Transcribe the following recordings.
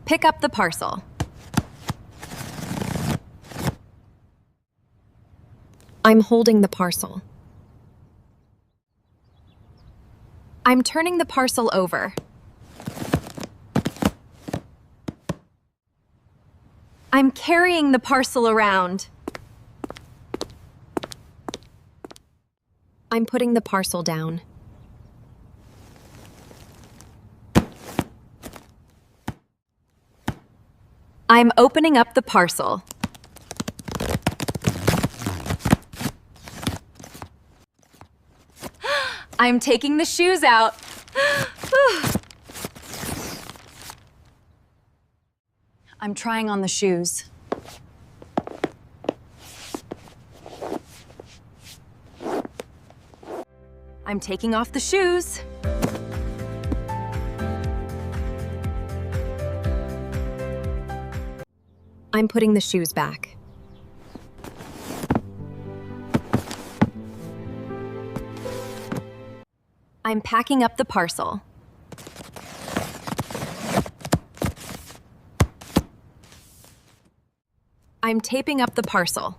Pick up the parcel. I'm holding the parcel. I'm turning the parcel over. I'm carrying the parcel around. I'm putting the parcel down. I'm opening up the parcel. I'm taking the shoes out. I'm trying on the shoes. I'm taking off the shoes. I'm putting the shoes back. I'm packing up the parcel. I'm taping up the parcel.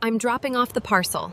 I'm dropping off the parcel.